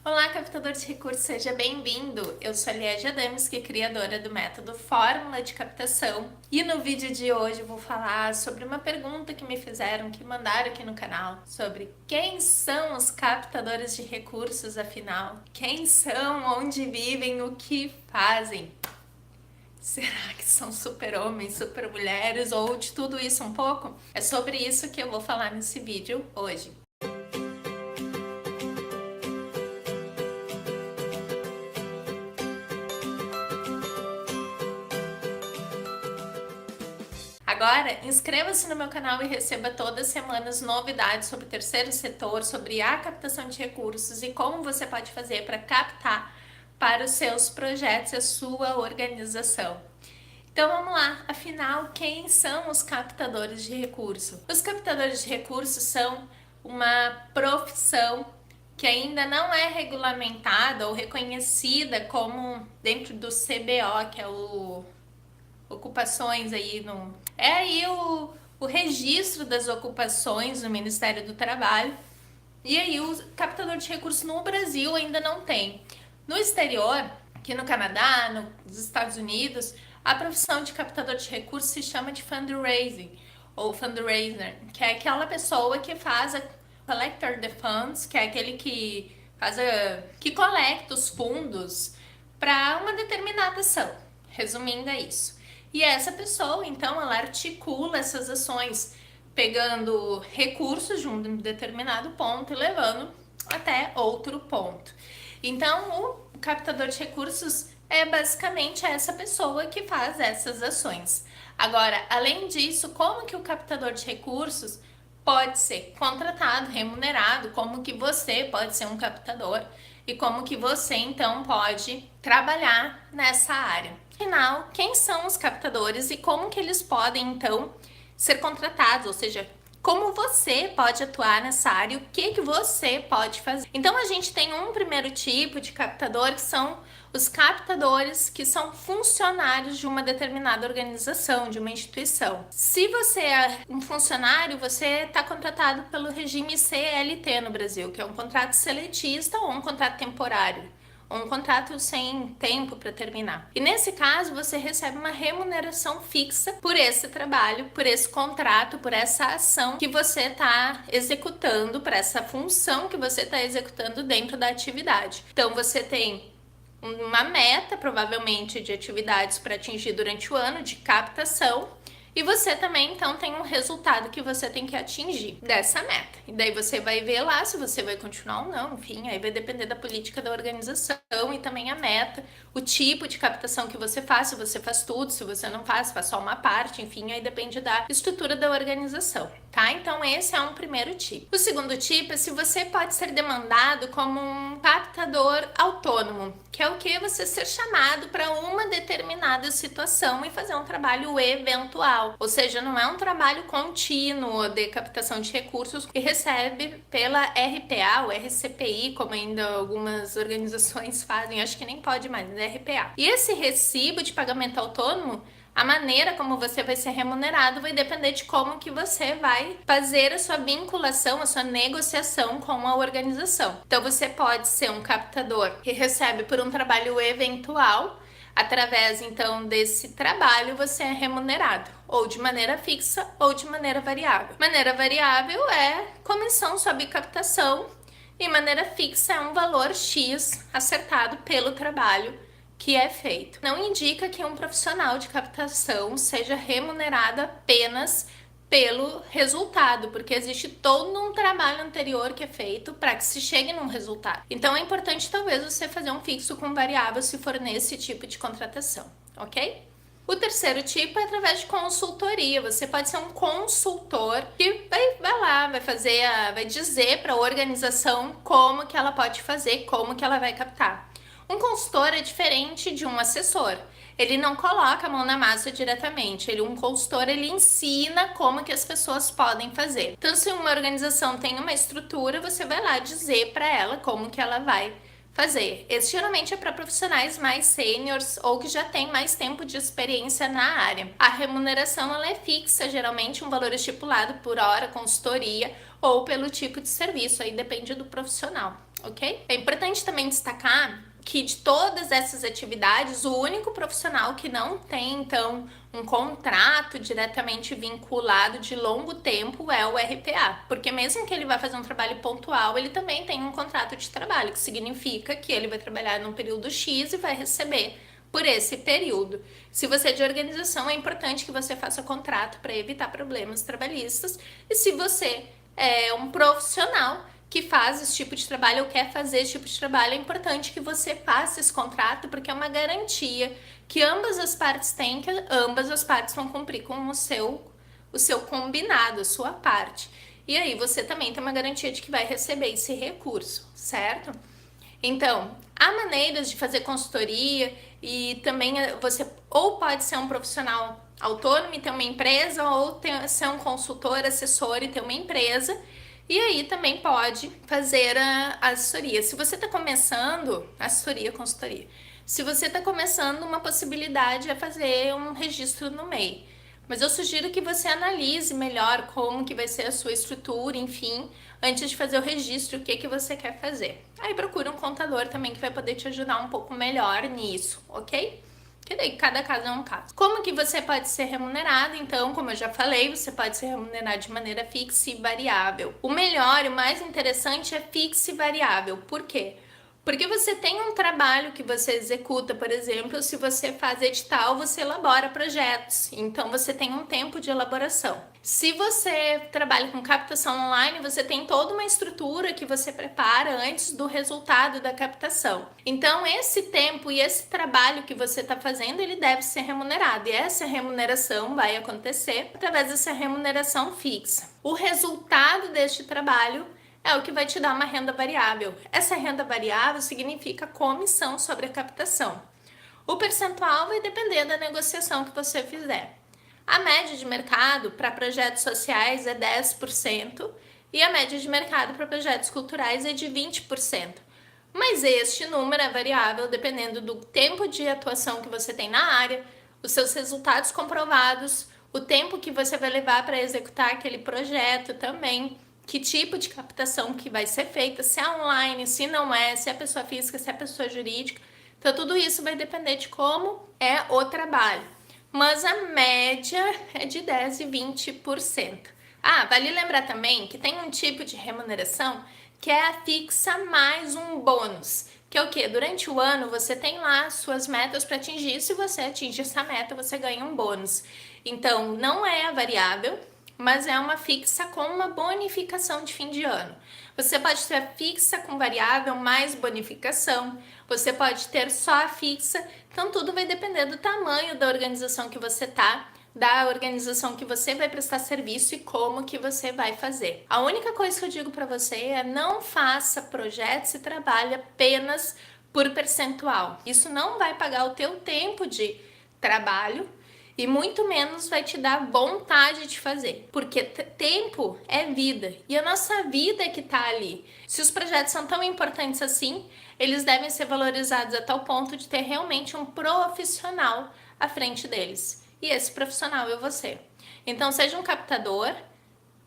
Olá, captador de recursos, seja bem-vindo! Eu sou a Liege Adamski, criadora do método Fórmula de Captação, e no vídeo de hoje eu vou falar sobre uma pergunta que me fizeram, que mandaram aqui no canal, sobre quem são os captadores de recursos, afinal? Quem são, onde vivem, o que fazem? Será que são super-homens, super-mulheres ou de tudo isso um pouco? É sobre isso que eu vou falar nesse vídeo hoje. Agora, inscreva-se no meu canal e receba todas as semanas novidades sobre o terceiro setor, sobre a captação de recursos e como você pode fazer para captar para os seus projetos e a sua organização. Então vamos lá, afinal, quem são os captadores de recursos? Os captadores de recursos são uma profissão que ainda não é regulamentada ou reconhecida como dentro do CBO, que é o ocupações aí no... É aí o registro das ocupações no Ministério do Trabalho. E aí o captador de recursos no Brasil ainda não tem. No exterior, aqui no Canadá, nos Estados Unidos, a profissão de captador de recursos se chama de fundraising, ou fundraiser, que é aquela pessoa que faz a collector the funds, que é aquele que que coleta os fundos para uma determinada ação. Resumindo, é isso. E essa pessoa, então, ela articula essas ações, pegando recursos de um determinado ponto e levando até outro ponto. Então, o captador de recursos é basicamente essa pessoa que faz essas ações. Agora, além disso, como que o captador de recursos pode ser contratado, remunerado, como que você pode ser um captador e como que você, então, pode trabalhar nessa área. Afinal, quem são os captadores e como que eles podem, então, ser contratados, ou seja, como você pode atuar nessa área, o que você pode fazer. Então, a gente tem um primeiro tipo de captador, que são os captadores que são funcionários de uma determinada organização, de uma instituição. Se você é um funcionário, você está contratado pelo regime CLT no Brasil, que é um contrato seletista ou um contrato temporário, ou um contrato sem tempo para terminar. E nesse caso, você recebe uma remuneração fixa por esse trabalho, por esse contrato, por essa ação que você está executando, por essa função que você está executando dentro da atividade. Então, você tem uma meta, provavelmente, de atividades para atingir durante o ano, de captação, e você também, então, tem um resultado que você tem que atingir dessa meta. E daí você vai ver lá se você vai continuar ou não, enfim, aí vai depender da política da organização e também a meta, o tipo de captação que você faz, se você faz tudo, se você não faz, faz só uma parte, enfim, aí depende da estrutura da organização, tá? Então esse é um primeiro tipo. O segundo tipo é se você pode ser demandado como um captador autônomo, que é o que? Você ser chamado para uma determinada situação e fazer um trabalho eventual. Ou seja, não é um trabalho contínuo de captação de recursos que recebe pela RPA ou RCPI, como ainda algumas organizações fazem, acho que nem pode mais, é RPA. E esse recibo de pagamento autônomo, a maneira como você vai ser remunerado vai depender de como que você vai fazer a sua vinculação, a sua negociação com a organização. Então você pode ser um captador que recebe por um trabalho eventual. Através, então, desse trabalho, você é remunerado, ou de maneira fixa ou de maneira variável. Maneira variável é comissão sobre captação e maneira fixa é um valor X acertado pelo trabalho que é feito. Não indica que um profissional de captação seja remunerado apenas pelo resultado, porque existe todo um trabalho anterior que é feito para que se chegue num resultado. Então é importante talvez você fazer um fixo com variável se for nesse tipo de contratação, ok? O terceiro tipo é através de consultoria. Você pode ser um consultor que vai lá, vai dizer para a organização como que ela pode fazer, como que ela vai captar. Um consultor é diferente de um assessor. Ele não coloca a mão na massa diretamente. Um consultor, ele ensina como que as pessoas podem fazer. Então, se uma organização tem uma estrutura, você vai lá dizer para ela como que ela vai fazer. Esse geralmente é para profissionais mais sêniores ou que já têm mais tempo de experiência na área. A remuneração ela é fixa, geralmente um valor estipulado por hora, consultoria ou pelo tipo de serviço, aí depende do profissional. ok? É importante também destacar que de todas essas atividades, o único profissional que não tem, então, um contrato diretamente vinculado de longo tempo é o RPA, porque mesmo que ele vá fazer um trabalho pontual, ele também tem um contrato de trabalho, que significa que ele vai trabalhar num período X e vai receber por esse período. Se você é de organização, é importante que você faça contrato para evitar problemas trabalhistas, e se você é um profissional que faz esse tipo de trabalho ou quer fazer esse tipo de trabalho, é importante que você faça esse contrato, porque é uma garantia que ambas as partes têm, que ambas as partes vão cumprir com o seu combinado, a sua parte. E aí você também tem uma garantia de que vai receber esse recurso, certo? Então, há maneiras de fazer consultoria e também você ou pode ser um profissional autônomo e ter uma empresa, ou ser um consultor, assessor e ter uma empresa. E aí também pode fazer a assessoria. Se você está começando, assessoria, consultoria. Se você está começando, uma possibilidade é fazer um registro no MEI. Mas eu sugiro que você analise melhor como que vai ser a sua estrutura, enfim, antes de fazer o registro, o que você quer fazer. Aí procura um contador também que vai poder te ajudar um pouco melhor nisso, ok? Que daí cada caso é um caso. Como que você pode ser remunerado? Então, como eu já falei, você pode ser remunerado de maneira fixa e variável. O melhor e o mais interessante é fixa e variável. Por quê? Porque você tem um trabalho que você executa, por exemplo, se você faz edital, você elabora projetos. Então você tem um tempo de elaboração. Se você trabalha com captação online, você tem toda uma estrutura que você prepara antes do resultado da captação. Então esse tempo e esse trabalho que você está fazendo, ele deve ser remunerado. E essa remuneração vai acontecer através dessa remuneração fixa. O resultado deste trabalho é o que vai te dar uma renda variável. Essa renda variável significa comissão sobre a captação. O percentual vai depender da negociação que você fizer. A média de mercado para projetos sociais é 10% e a média de mercado para projetos culturais é de 20%. Mas este número é variável dependendo do tempo de atuação que você tem na área, os seus resultados comprovados, o tempo que você vai levar para executar aquele projeto também, que tipo de captação que vai ser feita, se é online, se não é, se é pessoa física, se é pessoa jurídica. Então tudo isso vai depender de como é o trabalho. Mas a média é de 10% e 20%. Vale lembrar também que tem um tipo de remuneração que é a fixa mais um bônus, que é o quê? Durante o ano você tem lá suas metas para atingir, se você atinge essa meta você ganha um bônus. Então não é a variável, mas é uma fixa com uma bonificação de fim de ano. Você pode ter a fixa com variável mais bonificação, você pode ter só a fixa, então tudo vai depender do tamanho da organização que você tá, da organização que você vai prestar serviço e como que você vai fazer. A única coisa que eu digo para você é não faça projetos e trabalhe apenas por percentual. Isso não vai pagar o teu tempo de trabalho e muito menos vai te dar vontade de fazer, porque tempo é vida e a nossa vida é que tá ali. Se os projetos são tão importantes assim, eles devem ser valorizados a tal ponto de ter realmente um profissional à frente deles. E esse profissional é você. Então seja um captador,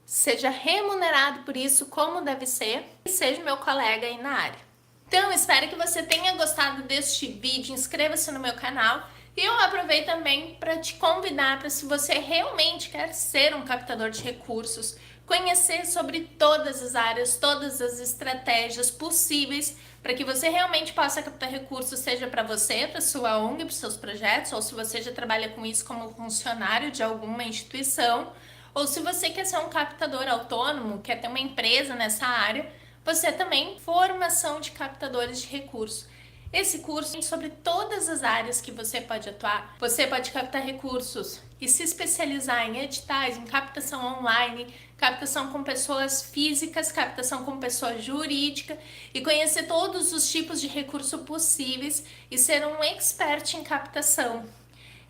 seja remunerado por isso como deve ser e seja meu colega aí na área. Então espero que você tenha gostado deste vídeo, inscreva-se no meu canal. E eu aproveito também para te convidar para, se você realmente quer ser um captador de recursos, conhecer sobre todas as áreas, todas as estratégias possíveis para que você realmente possa captar recursos, seja para você, para sua ONG, para os seus projetos, ou se você já trabalha com isso como funcionário de alguma instituição, ou se você quer ser um captador autônomo, quer ter uma empresa nessa área, você também formação de captadores de recursos. Esse curso tem sobre todas as áreas que você pode atuar. Você pode captar recursos e se especializar em editais, em captação online, captação com pessoas físicas, captação com pessoa jurídica e conhecer todos os tipos de recurso possíveis e ser um expert em captação.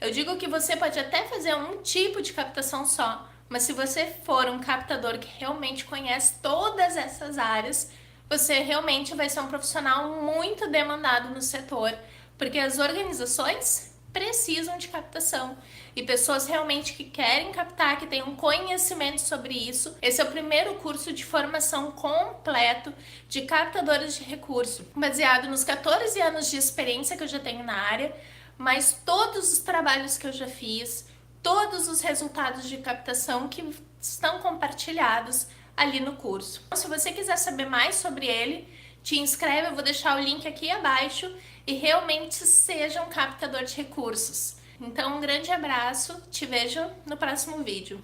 Eu digo que você pode até fazer um tipo de captação só, mas se você for um captador que realmente conhece todas essas áreas, você realmente vai ser um profissional muito demandado no setor, porque as organizações precisam de captação e pessoas realmente que querem captar, que têm um conhecimento sobre isso. Esse é o primeiro curso de formação completo de captadores de recurso, baseado nos 14 anos de experiência que eu já tenho na área, mas todos os trabalhos que eu já fiz, todos os resultados de captação que estão compartilhados ali no curso. Então, se você quiser saber mais sobre ele, te inscreve, eu vou deixar o link aqui abaixo e realmente seja um captador de recursos. Então, um grande abraço, te vejo no próximo vídeo.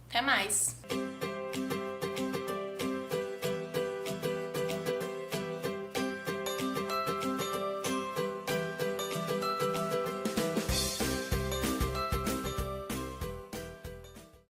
Até mais!